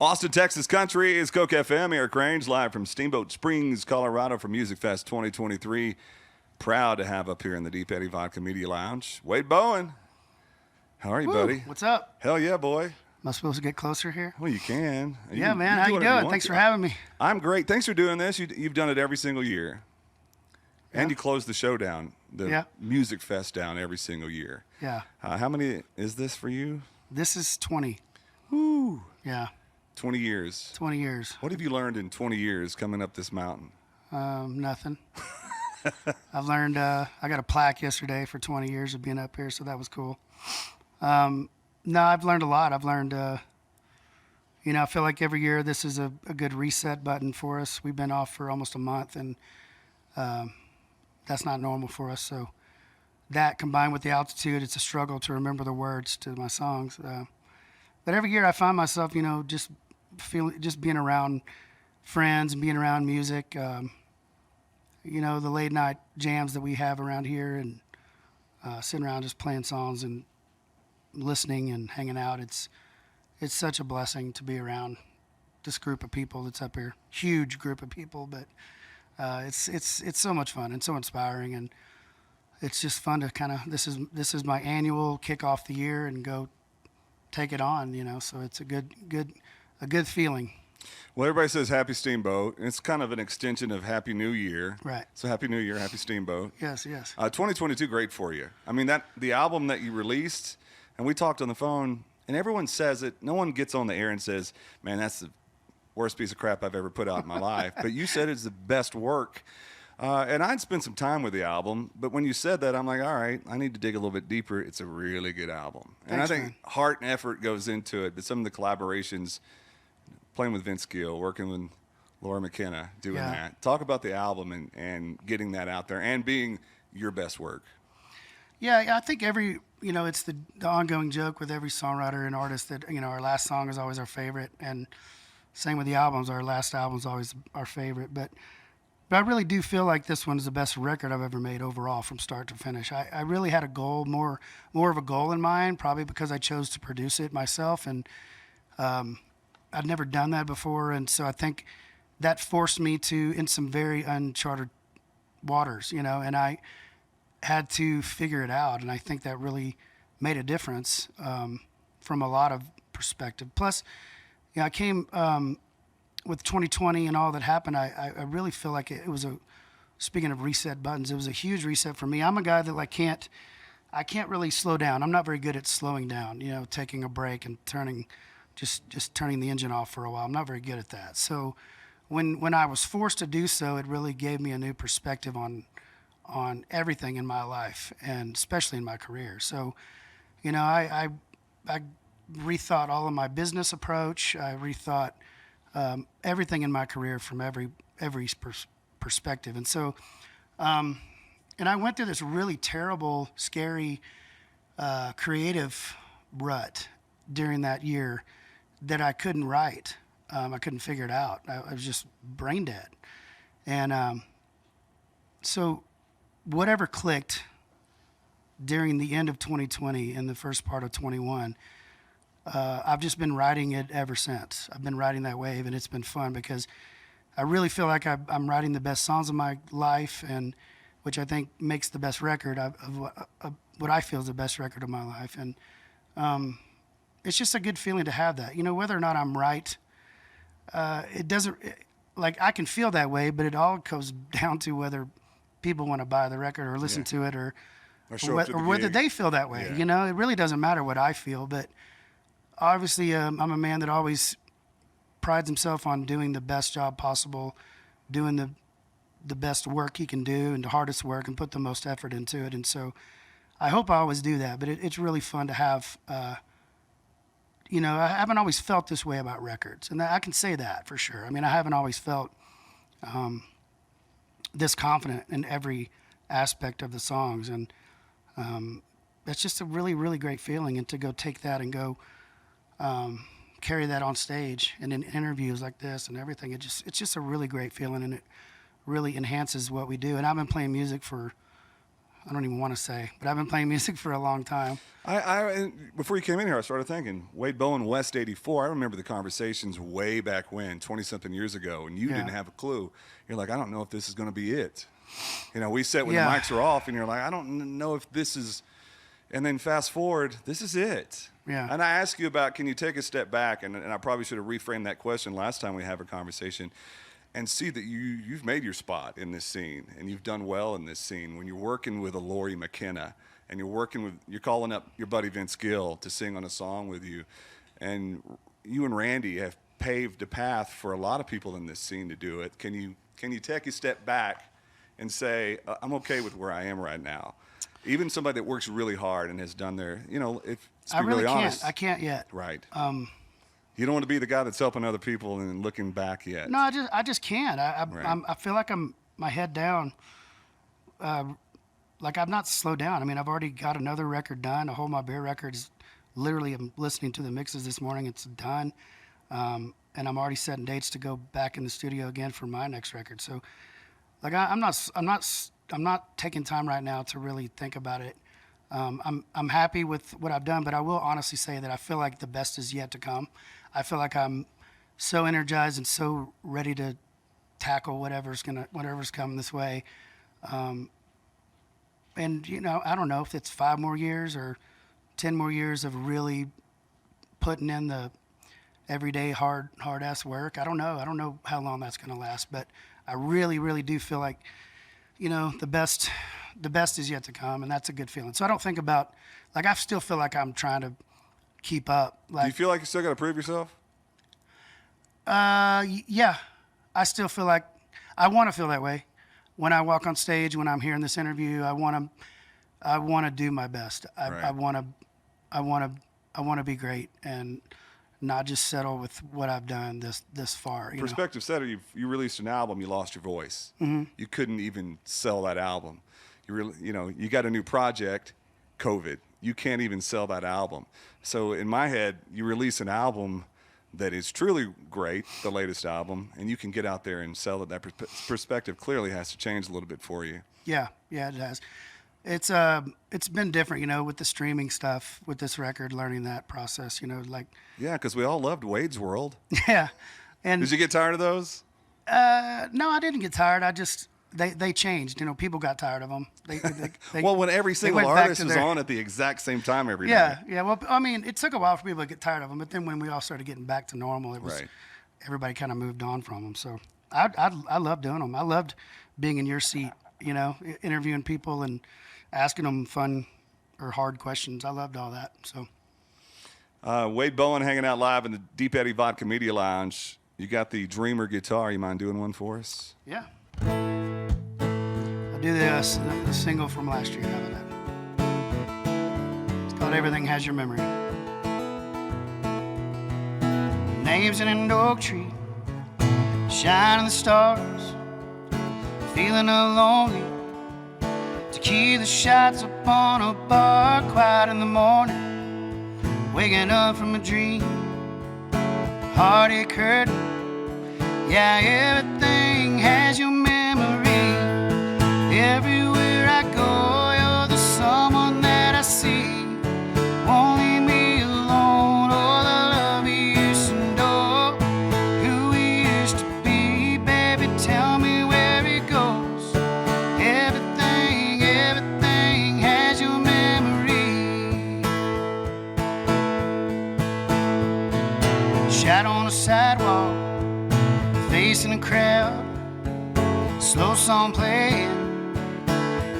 Austin, Texas country is Coke FM. Eric Range live from Steamboat Springs, Colorado for Music Fest 2023. Proud to have up here in the Deep Eddy Vodka Media Lounge, Wade Bowen. How are you, Woo, buddy? what's up? Hell yeah, boy. Am I supposed to get closer here? Well, you can. Yeah, man. How you doing? Thanks for having me. I'm great. Thanks for doing this. You've done it every single year. And you close the show down, the Music Fest down every single year. Yeah. How many is this for you? This is 20. Woo. Yeah. 20 years. 20 years. What have you learned in 20 years coming up this mountain? Nothing. I've learned, I got a plaque yesterday for 20 years of being up here, so that was cool. No, I've learned a lot. I've learned, I feel like every year this is a good reset button for us. We've been off for almost a month, and that's not normal for us. So that combined with the altitude, it's a struggle to remember the words to my songs. But every year I find myself, just being around friends and being around music. The late night jams that we have around here, and sitting around just playing songs and listening and hanging out. It's such a blessing to be around this group of people that's up here. Huge group of people, but it's so much fun and so inspiring, and it's just fun to kind of this is my annual kick off the year and go take it on. So it's a good feeling. Well, everybody says Happy Steamboat. It's kind of an extension of Happy New Year. Right. So Happy New Year, Happy Steamboat. Yes. 2022, great for you. I mean, the album that you released, and we talked on the phone, and everyone says it. No one gets on the air and says, man, that's the worst piece of crap I've ever put out in my life. But you said it's the best work. And I'd spent some time with the album, but when you said that, I'm like, all right, I need to dig a little bit deeper. It's a really good album. And Thanks, I think man. heart and effort goes into it, but some of the collaborations, playing with Vince Gill, working with Laura McKenna, doing that. Talk about the album and getting that out there and being your best work. Yeah, I think it's the ongoing joke with every songwriter and artist that, our last song is always our favorite, and same with the albums. Our last album's always our favorite, but I really do feel like this one is the best record I've ever made overall from start to finish. I really had a goal, more of a goal in mind, probably because I chose to produce it myself, and I'd never done that before, and so I think that forced me to in some very uncharted waters, and I had to figure it out, and I think that really made a difference from a lot of perspective. Plus, I came with 2020 and all that happened. I really feel like it was speaking of reset buttons, it was a huge reset for me. I'm a guy that I can't really slow down. I'm not very good at slowing down, taking a break and just turning the engine off for a while. I'm not very good at that. So when I was forced to do so, it really gave me a new perspective on everything in my life, and especially in my career. So, I rethought all of my business approach. I rethought everything in my career from every perspective. And so, and I went through this really terrible, scary, creative rut during that year that I couldn't write. I couldn't figure it out. I was just brain dead. And so whatever clicked during the end of 2020 and the first part of 21, I've just been riding it ever since. I've been riding that wave, and it's been fun because I really feel like I'm writing the best songs of my life, and which I think makes the best record of what I feel is the best record of my life. And it's just a good feeling to have that. Whether or not I'm right, it doesn't, I can feel that way, but it all goes down to whether people want to buy the record or listen to it or whether they feel that way. Yeah. It really doesn't matter what I feel, but obviously I'm a man that always prides himself on doing the best job possible, doing the best work he can do and the hardest work and put the most effort into it. And so I hope I always do that, but it's really fun to have, I haven't always felt this way about records, and I can say that for sure. I mean, I haven't always felt this confident in every aspect of the songs, and that's just a really, really great feeling. And to go take that and go carry that on stage and in interviews like this and everything, it's just a really great feeling, and it really enhances what we do. And I've been playing music for I don't even want to say, but I've been playing music for a long time. Before you came in here, I started thinking, Wade Bowen, West 84. I remember the conversations way back when, 20-something years ago, and you Yeah. didn't have a clue. You're like, I don't know if this is going to be it. You know, we sat when Yeah. the mics are off, and you're like, I don't know if this is. And then fast forward, this is it. Yeah. And I asked you about, can you take a step back? And I probably should have reframed that question last time we have a conversation, and see that you've made your spot in this scene, and you've done well in this scene. When you're working with a Lori McKenna, and you're calling up your buddy Vince Gill to sing on a song with you, and you and Randy have paved a path for a lot of people in this scene to do it. Can you take a step back and say, I'm okay with where I am right now? Even somebody that works really hard and has done their, if to I be really really can't. honest, I can't yet. right? You don't want to be the guy that's helping other people and looking back yet. No, I just can't. I feel like I'm my head down. Like I've not slowed down. I mean, I've already got another record done. A Hold My Beer record is literally. I'm listening to the mixes this morning. It's done, and I'm already setting dates to go back in the studio again for my next record. So, like I'm not taking time right now to really think about it. I'm happy with what I've done, but I will honestly say that I feel like the best is yet to come. I feel like I'm so energized and so ready to tackle whatever's coming this way. And I don't know if it's 5 more years or 10 more years of really putting in the everyday hard ass work. I don't know how long that's going to last, but I really, really do feel like, the best is yet to come, and that's a good feeling. So I don't think about, like, I still feel like I'm trying to keep up. Like, Do you feel like you still got to prove yourself? Yeah, I still feel like I want to feel that way. When I walk on stage, when I'm hearing this interview, I want to do my best. Right. I want to be great and not just settle with what I've done this far. Perspective Setter, you released an album, you lost your voice. Mm-hmm. You couldn't even sell that album. You got a new project, COVID. You can't even sell that album. So in my head, you release an album that is truly great, the latest album, and you can get out there and sell it. That perspective clearly has to change a little bit for you. Yeah, it has. It's been different, with the streaming stuff, with this record, learning that process, like. Yeah, because we all loved Wade's World. Yeah, and did you get tired of those? No, I didn't get tired. I just they changed. People got tired of them. They well, when every single artist was on at the exact same time every day. Yeah. Well, I mean, it took a while for people to get tired of them, but then when we all started getting back to normal, it was everybody kind of moved on from them. So I loved doing them. I loved being in your seat, interviewing people and asking them fun or hard questions. I loved all that. So. Wade Bowen hanging out live in the Deep Eddy Vodka Media Lounge. You got the Dreamer guitar. You mind doing one for us? Yeah. I'll do the single from last year. How about that? It's called Everything Has Your Memory. Names in an oak tree, shining the stars, feeling lonely. Tequila shots upon a bar, quiet in the morning, waking up from a dream, heartache curtain. Yeah, everything has your memory. Everywhere I go, you're the someone that I see. Won't leave me alone. All the love we used to know, who we used to be. Baby, tell me where it goes. Everything has your memory. Shadow on the sidewalk, facing a crowd, slow song playing,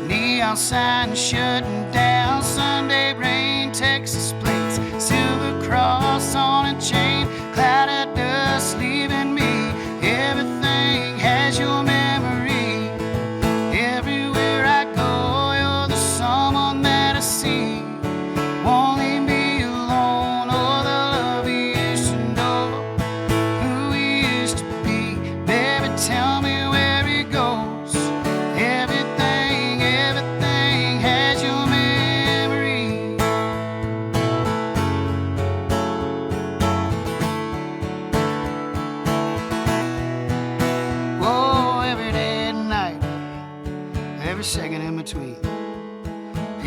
neon sign shutting down, Sunday rain, Texas plates, silver cross on a chain, cloud of dust leaving me. Everything has your memory. Everywhere I go, you're the someone that I see. Won't leave me alone. All the love we used to know, who we used to be. Baby, tell me where it goes. Everything has your memory. Whoa, every day and night, every second in between.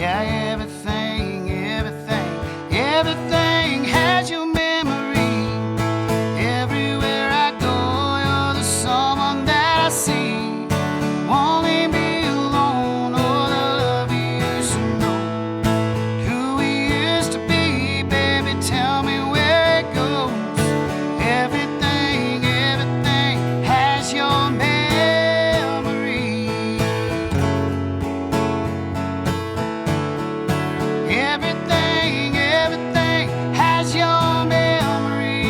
Yeah, everything, everything, everything has your memory. Everywhere I go, you're the someone that I see. Won't leave me alone, oh, the love you used to know. Who we used to be, baby, tell me where it goes. Everything, everything has your memory. Everything, everything has your memory.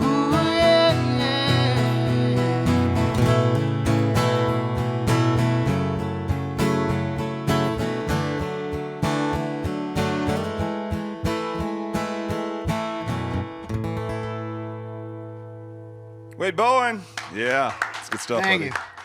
Ooh, yeah, yeah. Wade Bowen. Yeah, it's good stuff, Thank buddy. you.